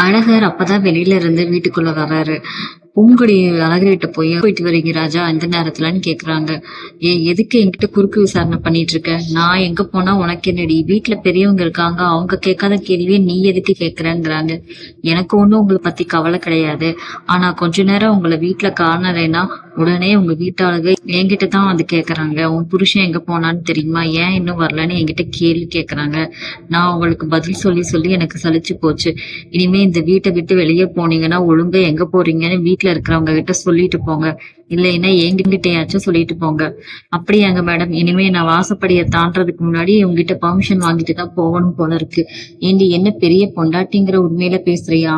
அழகர் அப்பதான் வெளியில இருந்து வீட்டுக்குள்ள வர்றாரு. பூங்கொடி அழகர்கிட்ட போயிட்டு வரீங்க ராஜா இந்த நேரத்துலன்னு கேக்குறாங்க. எதுக்கு என்கிட்ட குறுக்கு விசாரணை பண்ணிட்டு இருக்க? நான் எங்க போனா உனக்கு என்னடி? வீட்டுல பெரியவங்க இருக்காங்க, அவங்க கேட்காத கேள்வியை நீ எதுக்கு கேக்குறேங்கிறாங்க. எனக்கு ஒண்ணும் உங்களை பத்தி கவலை கிடையாது. ஆனா கொஞ்ச நேரம் உங்களை வீட்டுல காணலைன்னா உடனே உங்க வீட்டாளுங்க என்கிட்ட தான் வந்து கேக்குறாங்க, உன் புருஷன் எங்க போனான்னு தெரியுமா, ஏன் இன்னும் வரலன்னு என்கிட்ட கேள்வி கேக்குறாங்க. நான் உங்களுக்கு பதில் சொல்லி சொல்லி எனக்கு சலிச்சு போச்சு. இனிமே இந்த வீட்டை விட்டு வெளியே போனீங்கன்னா ஒழுங்கா எங்க போறீங்கன்னு வீட்டுல இருக்கிறவங்க கிட்ட சொல்லிட்டு போங்க, இல்லைன்னா எங்கிட்டயாச்சும் சொல்லிட்டு போங்க. அப்படியாங்க மேடம், இனிமே நான் வாசப்படியை தாண்டறதுக்கு முன்னாடி உங்ககிட்ட பர்மிஷன் வாங்கிட்டு தான் போகணும் போல இருக்கு. ஏண்டி என்ன பெரிய பொண்டாட்டிங்கிற உண்மையில பேசுறியா?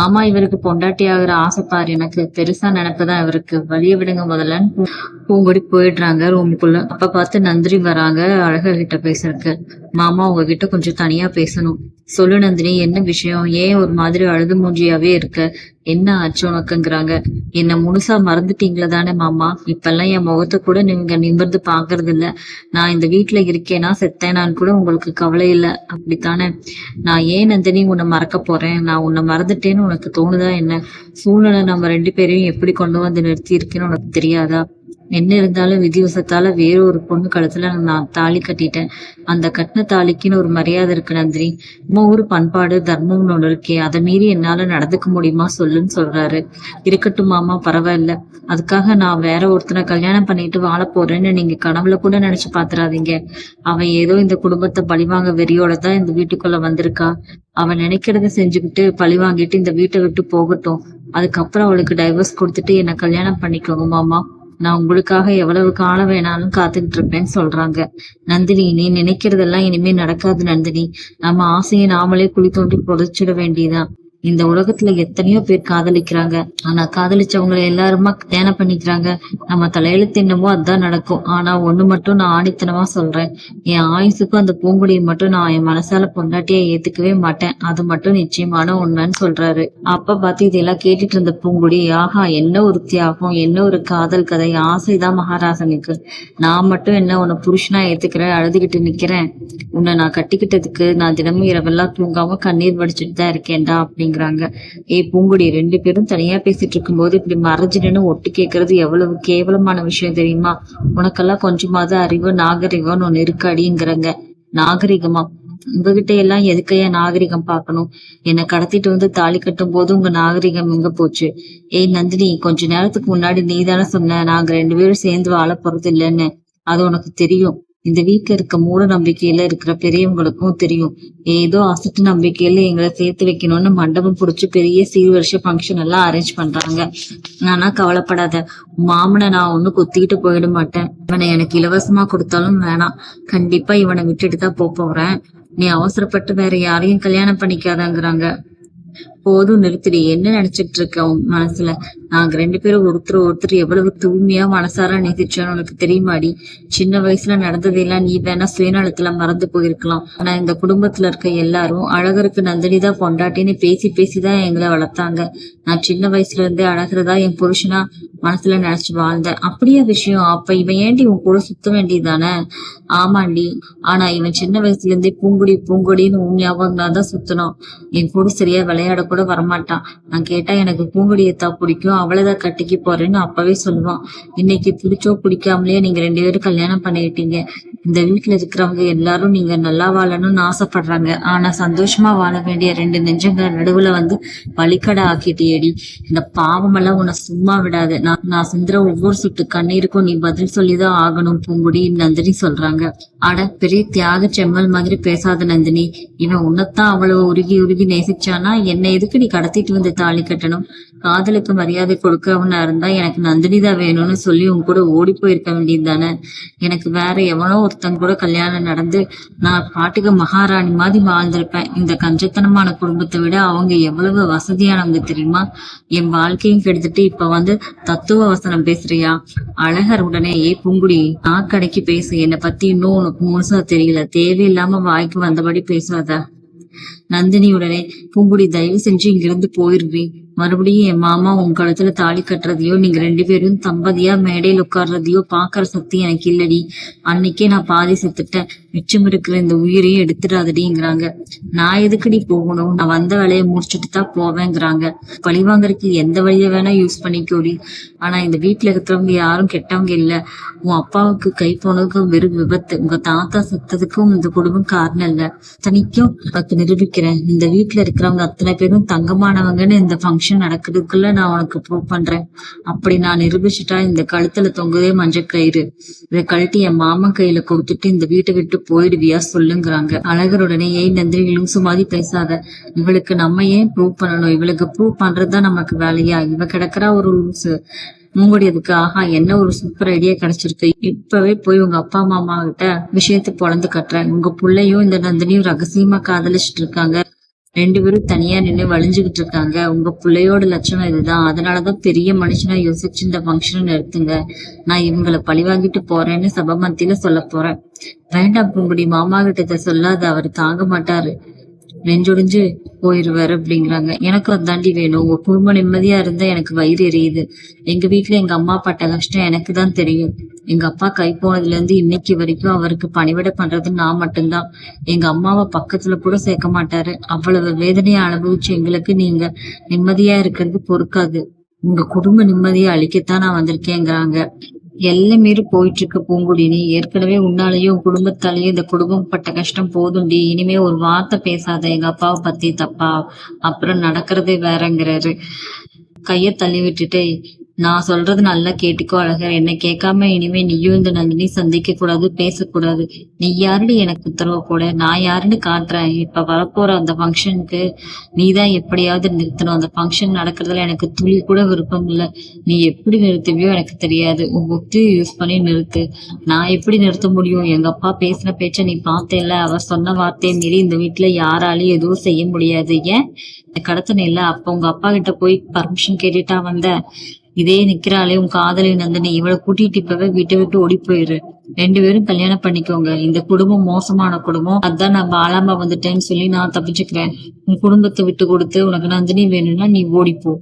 ஆமா, இவருக்கு பொண்டாட்டி ஆகுற ஆசைப்பாரு, எனக்கு பெருசா நினைப்புதான் இவருக்கு. வழிய விடுங்க முதல்லன்னு பூங்கொடி போயிடுறாங்க ரூமுக்குள்ள. அப்ப பார்த்து நந்தினி வராங்க அழகர் கிட்ட பேசுறதுக்கு. மாமா உங்ககிட்ட கொஞ்சம் தனியா பேசணும். சொல்லு நந்தினி, என்ன விஷயம்? ஏன் ஒரு மாதிரி அழுது மூஞ்சியாவே இருக்க? என்ன ஆச்சு உனக்குங்கிறாங்க. என்ன முழுசா மறந்துட்டீங்களா தானே மாமா? இப்பெல்லாம் என் முகத்தை கூட நீங்க நிமிர்ந்து பாக்குறது இல்ல. நான் இந்த வீட்டுல இருக்கேனா செத்தேனான்னு கூட உங்களுக்கு கவலை இல்ல, அப்படித்தானே? நான் ஏன் நந்தினி உன்னை மறக்க போறேன்? நான் உன்னை மறந்துட்டேன்னு உனக்கு தோணுதா என்ன? சூழ்நிலை நம்ம ரெண்டு பேரையும் எப்படி கொண்டு வந்து நிறுத்தி இருக்குன்னு உனக்கு தெரியாதா? என்ன இருந்தாலும் விதிவசத்தால வேற ஒரு பொண்ணு கழுத்துல நான் தாலி கட்டிட்டேன். அந்த கட்டின தாலிக்குன்னு ஒரு மரியாதை இருக்கு நந்தினி. நம்ம ஊரு பண்பாடு தர்மம்னு ஒண்ணு இருக்கே, அதை மீறி என்னால நடந்துக்க முடியுமா சொல்லுன்னு சொல்றாரு. இருக்கட்டும் மாமா, பரவாயில்ல. அதுக்காக நான் வேற ஒருத்தனை கல்யாணம் பண்ணிட்டு வாழ போறேன்னு நீங்க கனவுல கூட நினைச்சு பாத்துறாதீங்க. அவன் ஏதோ இந்த குடும்பத்தை பழிவாங்க வெறியோட தான் இந்த வீட்டுக்குள்ள வந்திருக்கா. அவன் நினைக்கிறத செஞ்சுக்கிட்டு பழி வாங்கிட்டு இந்த வீட்டை விட்டு போகட்டும். அதுக்கப்புறம் அவளுக்கு டைவர்ஸ் கொடுத்துட்டு என்ன கல்யாணம் பண்ணிக்கோங்க மாமா. நான் உங்களுக்காக எவ்வளவு காலம் வேணாலும் காத்துக்கிட்டு இருப்பேன்னு சொல்றாங்க. நந்தினி, நீ நினைக்கிறதெல்லாம் இனிமே நடக்காது நந்தினி. நம்ம ஆசையை நாமளே குழி தோண்டி புதைச்சிட வேண்டியதான். இந்த உலகத்துல எத்தனையோ பேர் காதலிக்கிறாங்க, ஆனா காதலிச்சவங்களை எல்லாருமா கல்யாணம் பண்ணிக்கிறாங்க. நம்ம தலையெழுத்து என்னமோ அதுதான் நடக்கும். ஆனா ஒண்ணு மட்டும் நான் ஆணித்தனமா சொல்றேன், என் ஆயுசுக்கும் அந்த பூங்குடியை மட்டும் நான் என் மனசால பொண்டாட்டியா ஏத்துக்கவே மாட்டேன். அது மட்டும் நிச்சயமான உண்மைன்னு சொல்றாரு. அப்ப பார்த்து இதெல்லாம் கேட்டுட்டு இருந்த பூங்குடி, ஆஹா என்ன ஒரு தியாகம், என்ன ஒரு காதல் கதை, ஆசைதான் மகாராசனுக்கு. நான் மட்டும் என்ன உன்னை புருஷனா ஏத்துக்கிறேன், அழுதுகிட்டு நிக்கிறேன். உன்னை நான் கட்டிக்கிட்டதுக்கு நான் தினமும் இரவெல்லாம் தூங்காம கண்ணீர் வடிச்சுட்டு தான் இருக்கேன்டா அப்படிங்கிறாங்க. பூங்குடி, ரெண்டு பேரும் தனியா பேசிட்டு இருக்கும் போது இப்படி மறைஞ்சிடன்னு ஒட்டு கேட்கறது எவ்வளவு கேவலமான விஷயம் தெரியுமா? உனக்கெல்லாம் கொஞ்சமாவது அறிவு நாகரிகம்னு ஒண்ணு இருக்காடிங்கிறங்க. நாகரிகமா? உங்ககிட்ட எல்லாம் எதுக்கையா நாகரிகம் பார்க்கணும்? என்னை கடத்திட்டு வந்து தாலி கட்டும் போது உங்க நாகரிகம் எங்க போச்சு? நந்தினி, கொஞ்ச நேரத்துக்கு முன்னாடி நீ தானே சொன்ன நாங்க ரெண்டு பேரும் சேர்ந்து வாழ போறது இல்லைன்னு. அது உனக்கு தெரியும். இந்த வீட்டுல இருக்க மூட நம்பிக்கையில இருக்கிற பெரியவங்களுக்கும் தெரியும். ஏதோ அசட்டு நம்பிக்கையில எங்களை சேர்த்து வைக்கணும்னு மண்டபம் புடிச்சு பெரிய சீர்வரிசை ஃபங்க்ஷன் எல்லாம் அரேஞ்ச் பண்றாங்க. ஆனா கவலைப்படாத, மாமனை நான் ஒண்ணு கொத்திக்கிட்டு போயிட மாட்டேன். இவனை எனக்கு இலவசமா கொடுத்தாலும் வேணாம், கண்டிப்பா இவனை விட்டுட்டு தான் போறேன். நீ அவசரப்பட்டு வேற யாரையும் கல்யாணம் பண்ணிக்காதங்கிறாங்க. போதும் நிறுத்திடி, என்ன நினைச்சிட்டு இருக்க உன் மனசுல? நாங்க ரெண்டு பேரும் ஒருத்தர் எவ்வளவு தூய்மையா மனசார நேசிச்சோன்னு உனக்கு தெரியுமாடி? சின்ன வயசுல நடந்ததெல்லாம் நீ வேணா சுயநலத்துல மறந்து போயிருக்கலாம். ஆனா இந்த குடும்பத்துல இருக்க எல்லாரும் அழகருக்கு நந்தினி தான் பொண்டாட்டின்னு பேசிதான் எங்களை வளர்த்தாங்க. நான் சின்ன வயசுல இருந்தே அழகரதா என் புருஷனா மனசுல நினைச்சு வாழ்ந்தேன். அப்படியே விஷயம். அப்ப இவன் ஏண்டி உன் கூட சுத்த வேண்டியதானே? ஆமாண்டி, ஆனா இவன் சின்ன வயசுல இருந்தே பூங்குடின்னு உன் ஞாபகம் தான் சுத்தணும். என் கூட சரியா விளையாட கூட வரமாட்டான். நான் கேட்டா எனக்கு பூங்குடியத்தான் பிடிக்கும், அவளைதான் கட்டிக்கு போறேன்னு அப்பவே சொல்லுவான். இன்னைக்கு பிடிச்சோ பிடிக்காமலேயே நீங்க ரெண்டு பேரும் கல்யாணம் பண்ணிக்கிட்டீங்க. இந்த வீட்டுல இருக்கிறவங்க எல்லாரும் நீங்க நல்லா வாழணும்னு ஆசைப்படுறாங்க. ஆனா சந்தோஷமா வாழ வேண்டிய ரெண்டு நெஞ்சங்கள் நடுவுல வந்து வழிக்கடை ஆக்கிட்டியடி. இந்த பாவமெல்லாம் உன்னை சும்மா விடாது. நான் சிந்துற ஒவ்வொரு சுட்டு கண்ணீருக்கும் நீ பதில் சொல்லிதான் ஆகணும் பூங்குடி, நந்தினி சொல்றாங்க. அட, பெரிய தியாக செம்மல் மாதிரி பேசாத நந்தினி. இவன் உன்னைத்தான் அவ்வளவு உருகி நேசிச்சானா என்னை எதுக்கு நீ கடத்திட்டு வந்து தாலி கட்டணும்? காதலுக்கு மரியாதை கொடுக்கறவனா இருந்தா எனக்கு நந்தினி தான் வேணும்னு சொல்லி உன் கூட ஓடி போயிருக்க வேண்டியது தானே? எனக்கு வேற எவனோ ஒருத்தன் கூட கல்யாணம் நடந்து நான் பாட்டுக்கு மகாராணி மாதிரி வாழ்ந்திருப்பேன். இந்த கஞ்சத்தனமான குடும்பத்தை விட அவங்க எவ்வளவு வசதியானவங்க தெரியுமா? என் வாழ்க்கையும் கெடுத்துட்டு இப்ப வந்து தத்துவ வசனம் பேசுறியா? அழகர் உடனே, பூங்குடி, நாக்கடைக்கு பேசு, என்னை பத்தி இன்னும் உனக்கு முழுசா தெரியல, தேவையில்லாம வாய்க்கு வந்தபடி பேசாத. நந்தினி உடனே, பூங்குடி, தயவு செஞ்சு இங்கிருந்து போயிருவி. மறுபடியும் என் மாமா உன் கழுத்துல தாலி கட்டுறதையோ நீங்க 2 பேரும் தம்பதியா மேடையில் உட்கார்றதையோ பாக்குற சக்தி எனக்கு இல்லடி. அன்னைக்கே நான் பாதி செத்துட்டேன். மிச்சம் இருக்கிற இந்த உயிரையும் எடுத்துடாதடிங்கிறாங்க. நான் எதுக்குடி போகணும்? நான் வந்த வேலையை முடிச்சுட்டு தான் போவேங்கிறாங்க. பழி வாங்குறதுக்கு எந்த வழியை வேணா யூஸ் பண்ணிக்கோடி. ஆனா இந்த வீட்டுல இருக்கிறவங்க யாரும் கெட்டவங்க இல்ல. உன் அப்பாவுக்கு கை போனதுக்கும் வெறும் விபத்து. உங்க தாத்தா செத்ததுக்கும் இந்த குடும்பம் காரணம் இல்ல. தனிக்கும் உனக்கு நிரூபிக்கிறேன். இந்த வீட்டுல இருக்கிறவங்க அத்தனை பேரும் தங்கமானவங்கன்னு இந்த ஃபங்க்ஷன் நடக்கிறதுக்குள்ள நான் உனக்கு ப்ரூவ் பண்றேன். அப்படி நான் நிரூபிச்சுட்டா இந்த கழுத்துல தொங்குதே மஞ்சள் கயிறு, இதை கழட்டி என் மாமன் கையில கொடுத்துட்டு இந்த வீட்டை விட்டு போயிடுவியா சொல்லுங்கிறாங்க. அழகருடனே ஏன் நந்தினி லூசு மாதிரி பேசாத. இவளுக்கு நம்ம ஏன் ப்ரூவ் பண்ணணும்? இவளுக்கு ப்ரூவ் பண்றதுதான் நமக்கு வேலையா? இவ கிடக்குறா ஒரு லூசு. மூங்கடியதுக்கு ஆஹா என்ன ஒரு சூப்பர் ஐடியா கிடைச்சிருக்கு. இப்பவே போய் உங்க அப்பா மாமா கிட்ட விஷயத்தை பொழந்து கட்டுறேன். உங்க பிள்ளையும் இந்த நந்தினியும் ரகசியமா காதலிச்சுட்டு இருக்காங்க. 2 பேரும் தனியா நின்று வலிஞ்சுகிட்டு இருக்காங்க. உங்க பிள்ளையோட லட்சணம் இதுதான். அதனாலதான் பெரிய மனுஷனா யோசிச்சு இந்த ஃபங்க்ஷனை நிறுத்துங்க. நான் இவங்களை பழி வாங்கிட்டு போறேன்னு சபமத்தியில சொல்ல போறேன். வேண்டாம் பூங்குடி, மாமா கிட்ட சொல்லாத, அவர் தாங்க மாட்டாரு, நெஞ்சொடிஞ்சு போயிருவாரு அப்படிங்கிறாங்க. எனக்கு அதாண்டி வேணும். உங்க குடும்பம் நிம்மதியா இருந்தா எனக்கு வயிறு எரியுது. எங்க வீட்டுல எங்க அம்மா பட்ட கஷ்டம் எனக்கு தான் தெரியும். எங்க அப்பா கை போனதுல இருந்து இன்னைக்கு வரைக்கும் அவருக்கு பணிவிடை பண்றது நான் மட்டும்தான். எங்க அம்மாவை பக்கத்துல கூட சேர்க்க மாட்டாரு. அவ்வளவு வேதனையை அனுபவிச்சு எங்களுக்கு நீங்க நிம்மதியா இருக்கிறது பொறுக்காது. உங்க குடும்ப நிம்மதியை அழிக்கத்தான் நான் வந்திருக்கேங்கிறாங்க. எல்லை மீறி போயிட்டு இருக்க பூங்குடி, நீ ஏற்கனவே உன்னாலேயும் குடும்பத்தாலேயும் இந்த குடும்பம் பட்ட கஷ்டம் போதும்டி. இனிமே ஒரு வார்த்தை பேசாத எங்க அப்பாவை பத்தி தப்பா, அப்புறம் நடக்கிறதே வேறங்கிறாரு. கைய தள்ளி விட்டுட்டு, நான் சொல்றது நல்லா கேட்டுக்கோ அழகர். என்னை கேட்காம இனிமே நீயும் இந்த நந்தினி சந்திக்க கூடாது, பேசக்கூடாது. நீ யாருன்னு எனக்கு உத்தரவு போட, நான் யாருன்னு காட்டுறேன். இப்ப வரப்போற அந்த ஃபங்க்ஷனுக்கு நீதான் எப்படியாவது நிறுத்தணும். அந்த ஃபங்க்ஷன் நடக்கிறதுல எனக்கு துளி கூட விருப்பம் இல்லை. நீ எப்படி நிறுத்துவியோ எனக்கு தெரியாது. உன் புத்தியை யூஸ் பண்ணி நிறுத்து. நான் எப்படி நிறுத்த முடியும்? எங்க அப்பா பேசின பேச்ச நீ பார்த்தேல்ல. அவர் சொன்ன வார்த்தையை மீறி இந்த வீட்டுல யாராலையும் எதுவும் செய்ய முடியாது. ஏன் கடத்தன இல்ல? அப்ப உங்க அப்பா கிட்ட போய் பர்மிஷன் கேட்டுட்டா வந்த? இதே நிக்கிறாளே உன் காதலி நந்தினி, இவளை கூட்டிட்டு இப்பவே வீட்டை விட்டு ஓடி போயிரு. 2 பேரும் கல்யாணம் பண்ணிக்கோங்க. இந்த குடும்பம் மோசமான குடும்பம், அதான் நான் ஆளாம வந்துட்டேன்னு சொல்லி நான் தப்பிச்சுக்கிறேன். உன் குடும்பத்தை விட்டு கொடுத்து உனக்கு நந்தினி வேணும்னா நீ ஓடிப்போ.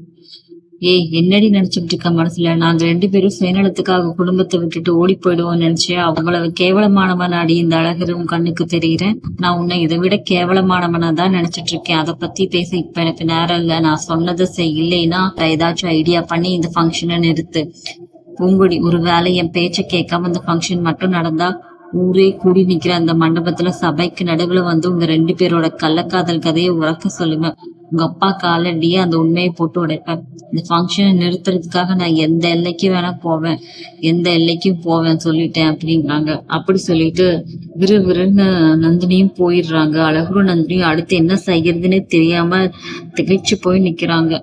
ஏய் என்னடி நினைச்சுட்டு இருக்க மனசுல? நாங்க 2 பேரும் சுயநலத்துக்காக குடும்பத்தை விட்டுட்டு ஓடி போயிடுவோம் நினைச்சே? அவ்வளவு கேவலமானவன் அடி இந்த அழகர் உன் கண்ணுக்கு தெரிகிறேன். நான் உன்னை இதை விட கேவலமானவனா தான் நினைச்சிட்டு இருக்கேன். அதை பத்தி பேச இப்ப எனக்கு நேரம் இல்ல. நான் சொன்னதை செய், இல்லைன்னா ஏதாச்சும் ஐடியா பண்ணி இந்த ஃபங்க்ஷனை நிறுத்து. பூங்குடி, ஒரு வேலை என் பேச்ச கேட்காம இந்த ஃபங்க்ஷன் மட்டும் நடந்தா ஊரே கூடி நிக்கிற அந்த மண்டபத்துல சபைக்கு நடுவுல வந்து உங்க 2 பேரோட கள்ளக்காதல் கதையை உறக்க சொல்லுவேன். உங்க அப்பா காலடியே அந்த உண்மையை போட்டு உடைப்பேன். இந்த ஃபங்க்ஷனை நிறுத்துறதுக்காக நான் எந்த எல்லைக்கும் வேணா போவேன், எந்த எல்லைக்கும் போவேன் சொல்லிட்டேன் அப்படிங்கிறாங்க. அப்படி சொல்லிட்டு விறுவிறுன்னு நந்தினியும் போயிடுறாங்க. அழகரும் நந்தினியும் அடுத்து என்ன செய்யறதுன்னு தெரியாம திகைச்சு போய் நிக்கிறாங்க.